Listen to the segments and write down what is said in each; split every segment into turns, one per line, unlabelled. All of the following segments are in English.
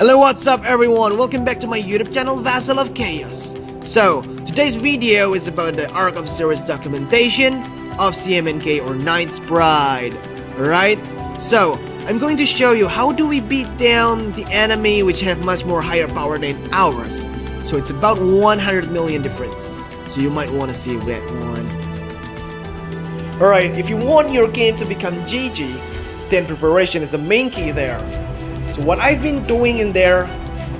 Hello, what's up everyone? Welcome back to my YouTube channel, Vassal of Chaos. So, today's video is about the Arc of Osiris documentation of CMNK or Knight's Bride. Alright? So, I'm going to show you how do we beat down the enemy which have much more higher power than ours. So it's about 100 million differences. So you might want to see that one. Alright, if you want your game to become GG, then preparation is the main key there. So what I've been doing in there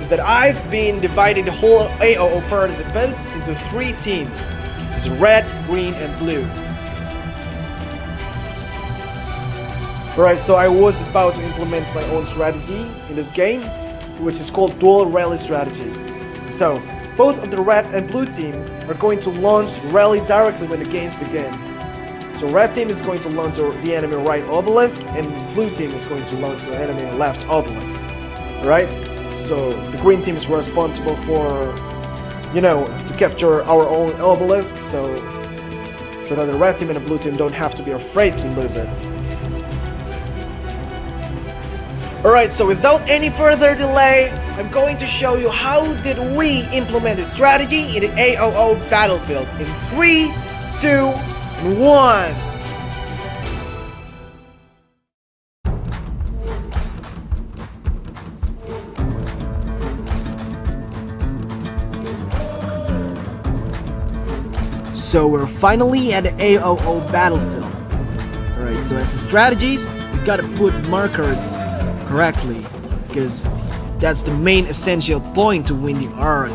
is that I've been dividing the whole AOO participants into 3 teams. It's red, green, and blue. Alright, so I was about to implement my own strategy in this game, which is called dual rally strategy. So, both of the red and blue team are going to launch rally directly when the games begin. So red team is going to launch the enemy right obelisk, and blue team is going to launch the enemy left obelisk. Alright? So the green team is responsible for, to capture our own obelisk, so that the red team and the blue team don't have to be afraid to lose it. Alright, so without any further delay, I'm going to show you how did we implement this strategy in the AOO battlefield in 3, 2, 1. So we're finally at the AOO battlefield. Alright, so as the strategies, you gotta put markers correctly, because that's the main essential point to win the arc.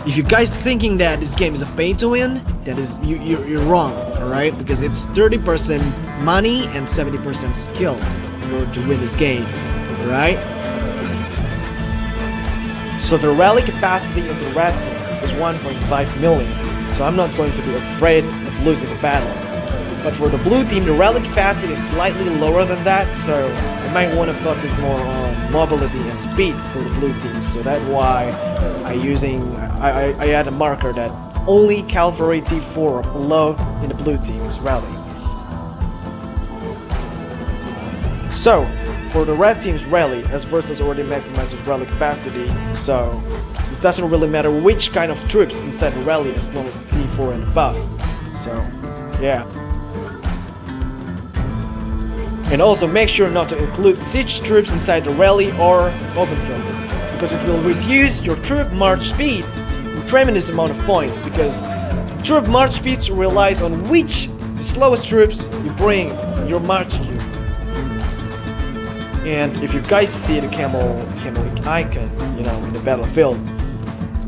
If you guys thinking that this game is a pay to win, that is you're wrong, alright? Because it's 30% money and 70% skill in order to win this game, alright? So the rally capacity of the red team is 1.5 million, so I'm not going to be afraid of losing a battle. But for the blue team, the rally capacity is slightly lower than that, so I might want to focus more on mobility and speed for the blue team. So that's why I add a marker that only Cavalry T4 below in the blue team's rally. So for the red team's rally, as versus already maximizes rally capacity, so it doesn't really matter which kind of troops inside the rally as long as T4 and above. So yeah. And also make sure not to include siege troops inside the rally or open field, because it will reduce your troop march speed a tremendous amount of points, because troop march speed relies on which the slowest troops you bring in your march queue. And if you guys see the camel icon, in the battlefield,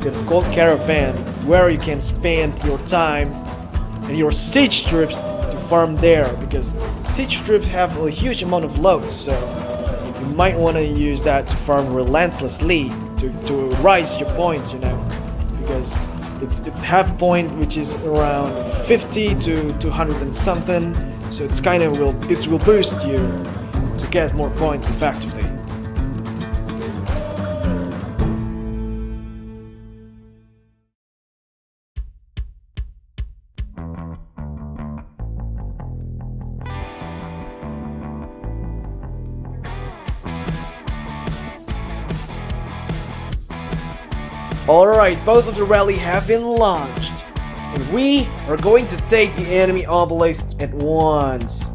it's called caravan, where you can spend your time and your siege troops to farm there, because siege troops have a huge amount of loads, so you might want to use that to farm relentlessly to rise your points, because it's half point, which is around 50 to 200 and something, so it will boost you to get more points effectively. Alright, both of the rally have been launched, and we are going to take the enemy obelisk at once.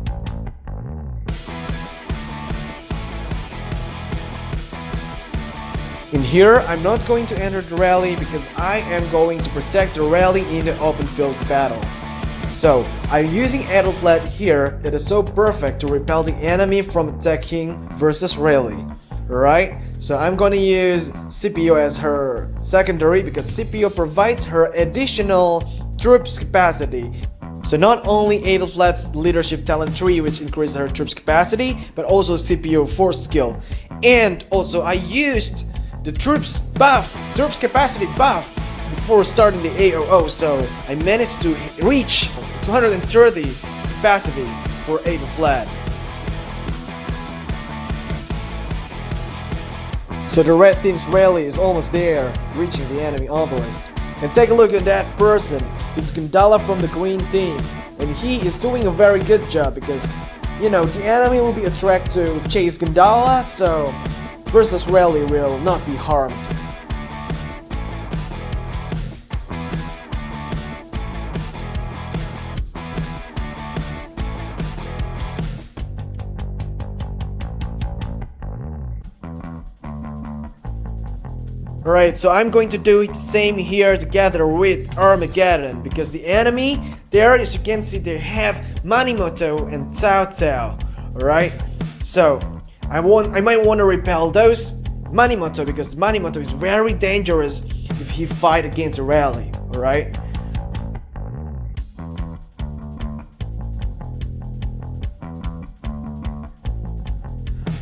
In here, I'm not going to enter the rally because I am going to protect the rally in the open field battle. So, I'm using Edelflat here that is so perfect to repel the enemy from attacking versus rally. Alright, so I'm gonna use Scipio as her secondary because Scipio provides her additional troops capacity. So not only Edelflat's leadership talent tree, which increases her troops capacity, but also Scipio force skill. And also I used the troops capacity buff before starting the AOO, so I managed to reach 230 capacity for Edelflat. So the red team's rally is almost there, reaching the enemy obelisk. And take a look at that person. It's Gandala from the green team, and he is doing a very good job because, the enemy will be attracted to chase Gandala, so versus Rally will not be harmed. Alright, so I'm going to do the same here together with Armageddon, because the enemy there, as you can see, they have Manimoto and Cao Cao. Alright, so I might want to repel those Manimoto, because Manimoto is very dangerous if he fight against a Rally. Alright.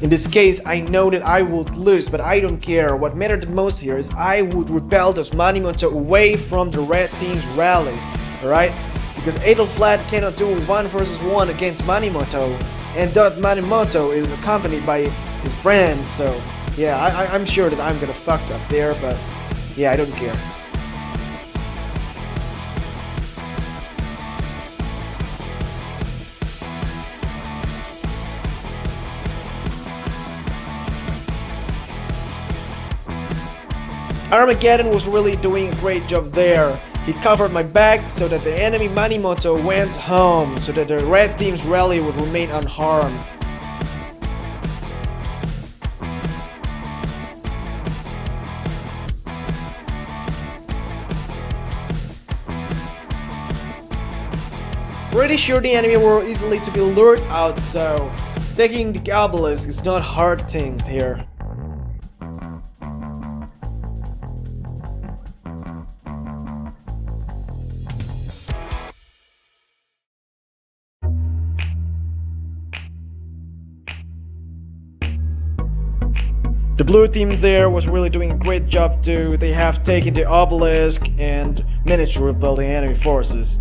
In this case, I know that I would lose, but I don't care. What mattered the most here is I would repel those Manimoto away from the red team's Rally, alright? Because Adelflat cannot do 1 versus 1 against Manimoto, and that Manimoto is accompanied by his friend, so yeah, I'm sure that I'm gonna fucked up there, but yeah, I don't care. Armageddon was really doing a great job there. He covered my back so that the enemy Manimoto went home, so that the red team's Rally would remain unharmed. Pretty sure the enemy were easily to be lured out, so taking the obelisk is not hard things here. The blue team there was really doing a great job too. They have taken the obelisk and managed to repel the enemy forces.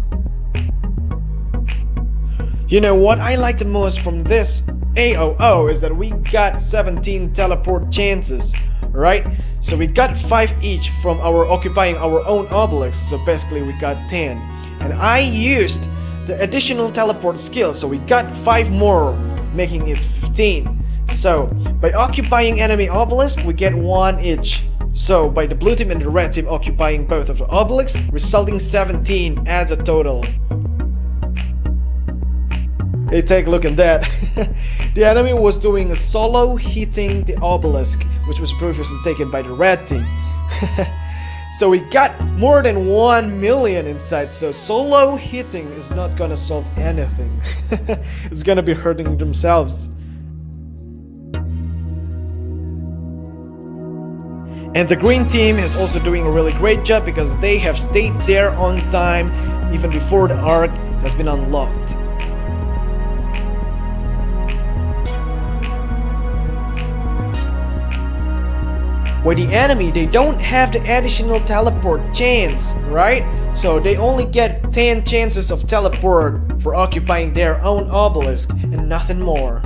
You know what I like the most from this AOO is that we got 17 teleport chances, right? So we got 5 each from our occupying our own obelisk, so basically we got 10. And I used the additional teleport skill, so we got 5 more, making it 15. So, by occupying enemy obelisk, we get 1 each. So, by the blue team and the red team occupying both of the obelisks, resulting 17 adds a total. Hey, take a look at that. The enemy was doing a solo hitting the obelisk, which was previously taken by the red team. So we got more than 1 million inside, so solo hitting is not gonna solve anything. It's gonna be hurting themselves. And the green team is also doing a really great job because they have stayed there on time even before the arc has been unlocked. Where the enemy, they don't have the additional teleport chance, right? So they only get 10 chances of teleport for occupying their own obelisk and nothing more.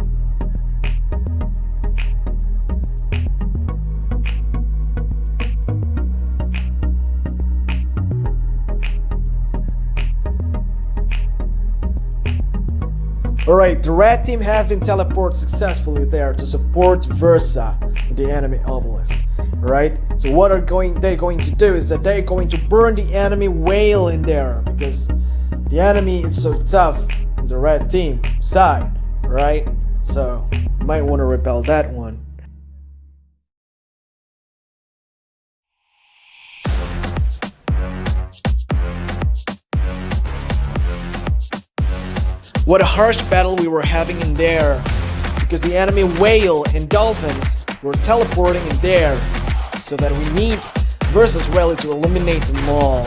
Alright, the red team have been teleported successfully there to support Versa, the enemy obelisk. Alright, so what are they going to do is that they're going to burn the enemy whale in there, because the enemy is so tough on the red team side, right? So you might want to repel that one. What a harsh battle we were having in there, because the enemy whale and dolphins were teleporting in there, so that we need versus Rally to eliminate them all.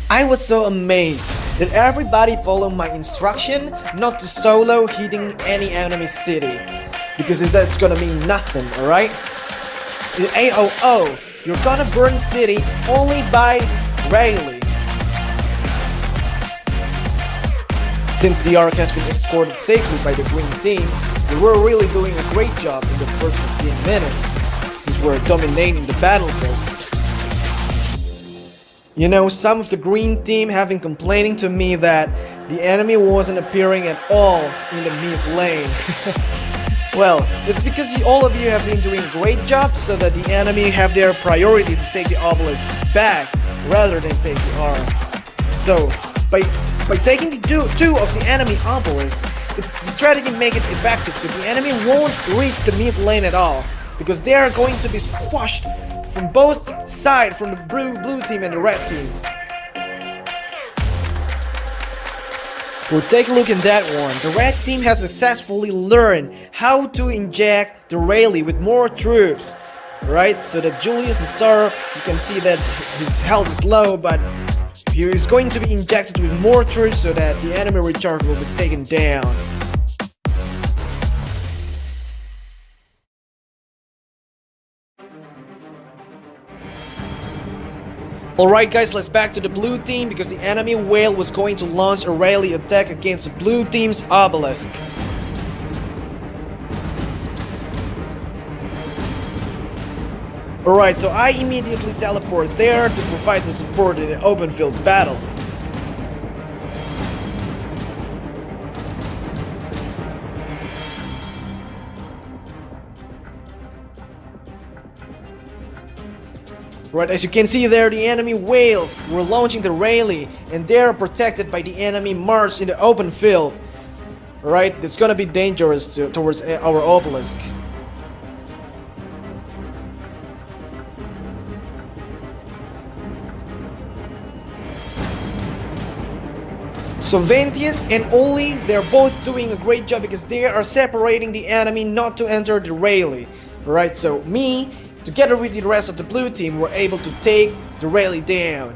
I was so amazed that everybody followed my instruction not to solo hitting any enemy city, because that's gonna mean nothing, alright? In AOO, you're gonna burn city only by Rally. Since the arc has been escorted safely by the green team, we were really doing a great job in the first 15 minutes, since we're dominating the battlefield. You know, some of the green team have been complaining to me that the enemy wasn't appearing at all in the mid lane. Well, it's because all of you have been doing a great job so that the enemy have their priority to take the obelisk back rather than take the arm. So, by taking the two of the enemy obelisk, the strategy make it effective so the enemy won't reach the mid lane at all, because they are going to be squashed from both sides, from the blue team and the red team. We'll take a look at that one. The red team has successfully learned how to inject the rally with more troops, right? So that Julius Caesar, you can see that his health is low, but he is going to be injected with more troops so that the enemy recharge will be taken down. Alright guys, let's back to the blue team because the enemy whale was going to launch a rally attack against the blue team's obelisk. Alright, so I immediately teleport there to provide the support in an open field battle. Right, as you can see there, the enemy whales were launching the rally and they're protected by the enemy march in the open field. Right, it's gonna be dangerous towards our obelisk. So Ventius and Oli, they're both doing a great job because they are separating the enemy not to enter the rally. Right, so me, together with the rest of the blue team, were able to take the rally down.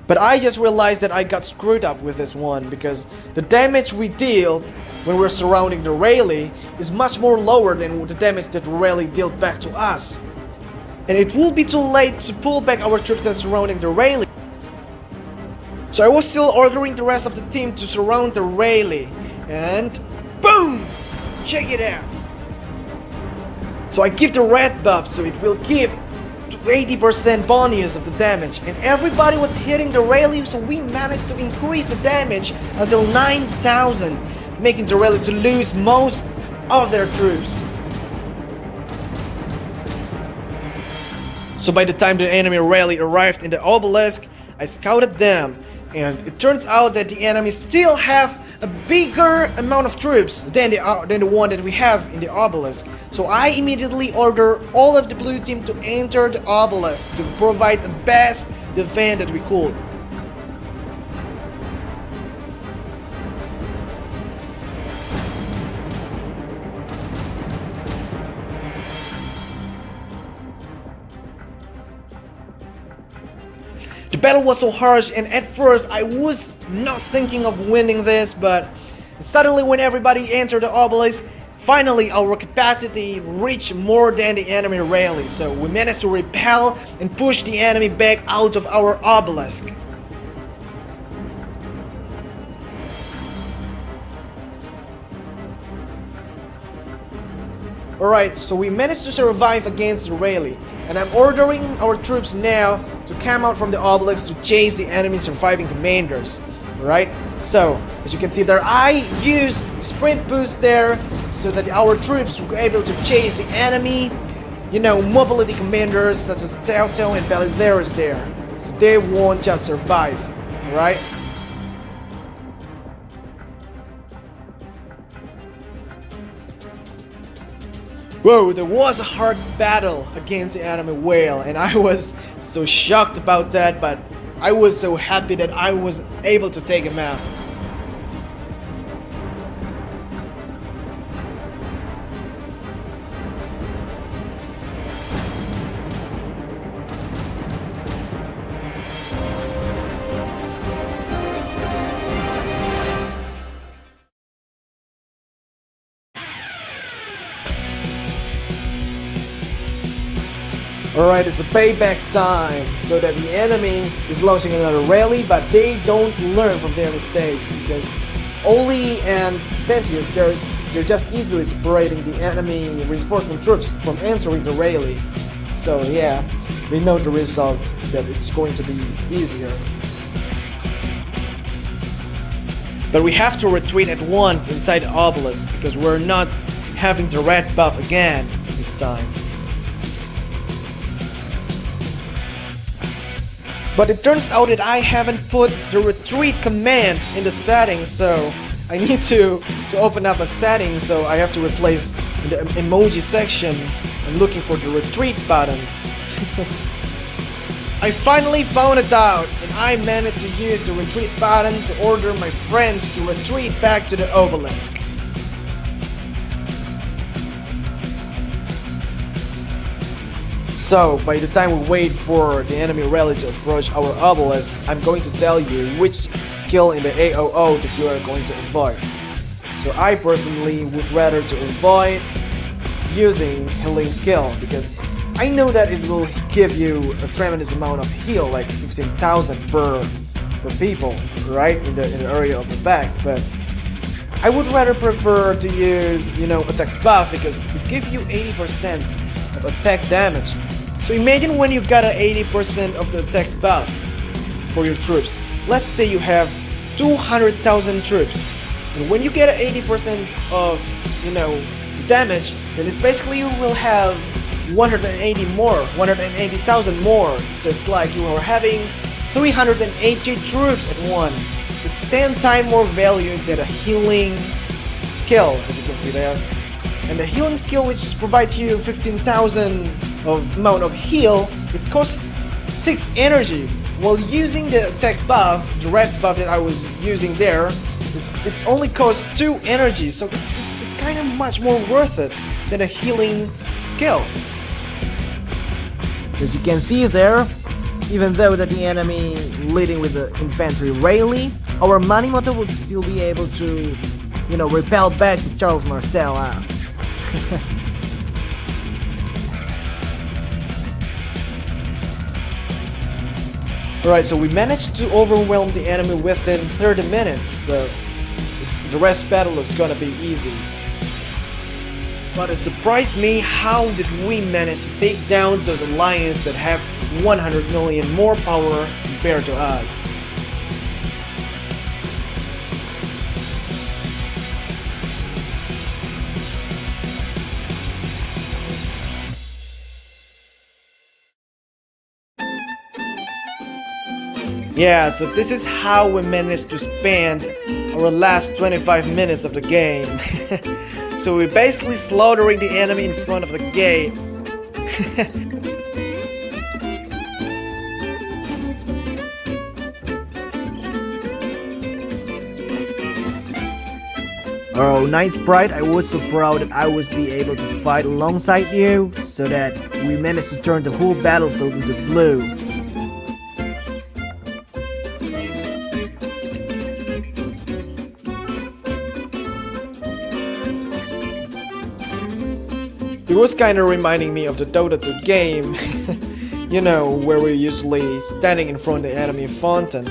But I just realized that I got screwed up with this one because the damage we dealt when we're surrounding the rally is much more lower than the damage that the rally dealt back to us. And it will be too late to pull back our troops that surrounding the rally. So I was still ordering the rest of the team to surround the rally. And boom! Check it out! So I give the red buff, so it will give to 80% bonus of the damage, and everybody was hitting the rally, so we managed to increase the damage until 9,000, making the rally to lose most of their troops. So by the time the enemy rally arrived in the obelisk, I scouted them, and it turns out that the enemy still have a bigger amount of troops than the one that we have in the obelisk. So I immediately order all of the blue team to enter the obelisk to provide the best defense that we could. The battle was so harsh, and at first I was not thinking of winning this, but suddenly when everybody entered the obelisk, finally our capacity reached more than the enemy rally, so we managed to repel and push the enemy back out of our obelisk. Alright, so we managed to survive against the rally, and I'm ordering our troops now to come out from the obelisk to chase the enemy surviving commanders. Alright, so as you can see there, I use sprint boost there so that our troops were able to chase the enemy, you know, mobility commanders such as Telltale and Belisarius there, so they won't just survive. Alright. Whoa, there was a hard battle against the enemy whale, and I was so shocked about that, but I was so happy that I was able to take him out. Alright, it's a payback time, so that the enemy is launching another rally, but they don't learn from their mistakes, because Oli and Ventius, they're just easily separating the enemy reinforcement troops from entering the rally. So yeah, we know the result, that it's going to be easier. But we have to retreat at once inside the obelisk, because we're not having the red buff again this time. But it turns out that I haven't put the retreat command in the settings, so I need to open up a setting, so I have to replace the emoji section and looking for the retreat button. I finally found it out, and I managed to use the retreat button to order my friends to retreat back to the obelisk. So, by the time we wait for the enemy rally to approach our obelisk, I'm going to tell you which skill in the AOO that you are going to avoid. So I personally would rather to avoid using healing skill, because I know that it will give you a tremendous amount of heal, like 15,000 per people, right, in the area of effect. But I would rather prefer to use, attack buff, because it gives you 80% of attack damage. So imagine when you got an 80% of the attack buff for your troops. Let's say you have 200,000 troops, and when you get an 80% of, damage, then it's basically you will have 180,000 more. So it's like you are having 380 troops at once. It's 10 times more value than a healing skill, as you can see there. And the healing skill, which provides you 15,000 of amount of heal, it costs 6 energy. While using the attack buff, the red buff that I was using there, it's only costs 2 energy. So it's kind of much more worth it than a healing skill. As you can see there, even though that the enemy leading with the infantry rally, our Manimoto would still be able to, repel back the Charles Martel out. Alright, so we managed to overwhelm the enemy within 30 minutes, so the rest battle is gonna be easy. But it surprised me, how did we manage to take down those alliances that have 100 million more power compared to us? Yeah, so this is how we managed to spend our last 25 minutes of the game. So we're basically slaughtering the enemy in front of the gate. Oh, Night Sprite, I was so proud that I was be able to fight alongside you, so that we managed to turn the whole battlefield into blue. It was kinda reminding me of the Dota 2 game, where we're usually standing in front of the enemy fountain.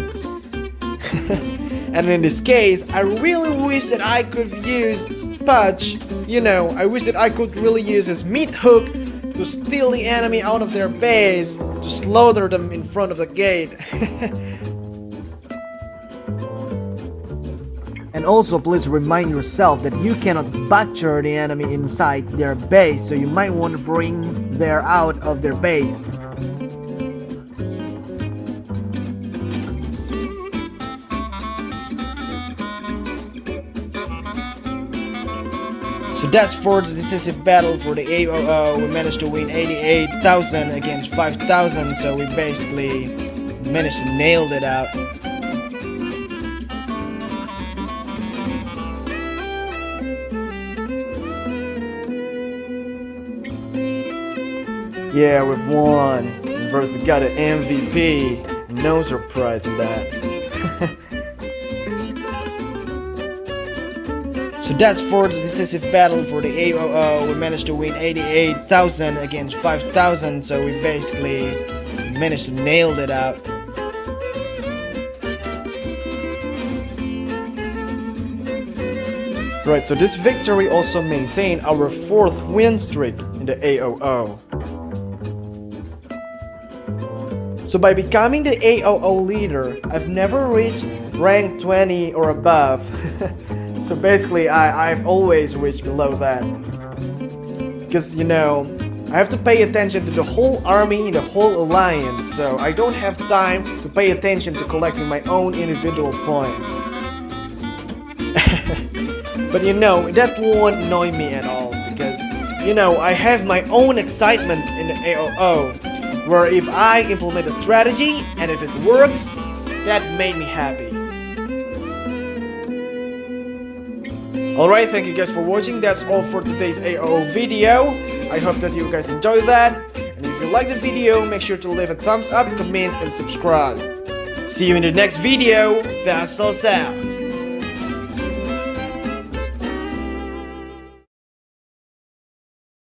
And in this case, I really wish that I could use Pudge, I wish that I could really use his meat hook to steal the enemy out of their base, to slaughter them in front of the gate. And also, please remind yourself that you cannot butcher the enemy inside their base, so you might want to bring them out of their base. So that's for the decisive battle for the AOO. We managed to win 88,000 against 5,000, so we basically managed to nail it out. Yeah, we've won. Versus got an MVP. No surprise in that. So that's for the decisive battle for the AOO. We managed to win 88,000 against 5,000, so we basically managed to nail it out. Right, so this victory also maintained our 4th win streak in the AOO. So by becoming the AOO leader, I've never reached rank 20 or above. So basically, I've always reached below that. Because, you know, I have to pay attention to the whole army, the whole alliance, so I don't have time to pay attention to collecting my own individual point. But you know, that won't annoy me at all, because, you know, I have my own excitement in the AOO, where if I implement a strategy, and if it works, that made me happy. Alright, thank you guys for watching. That's all for today's AOO video. I hope that you guys enjoyed that. And if you liked the video, make sure to leave a thumbs up, comment, and subscribe. See you in the next video. Vassals out.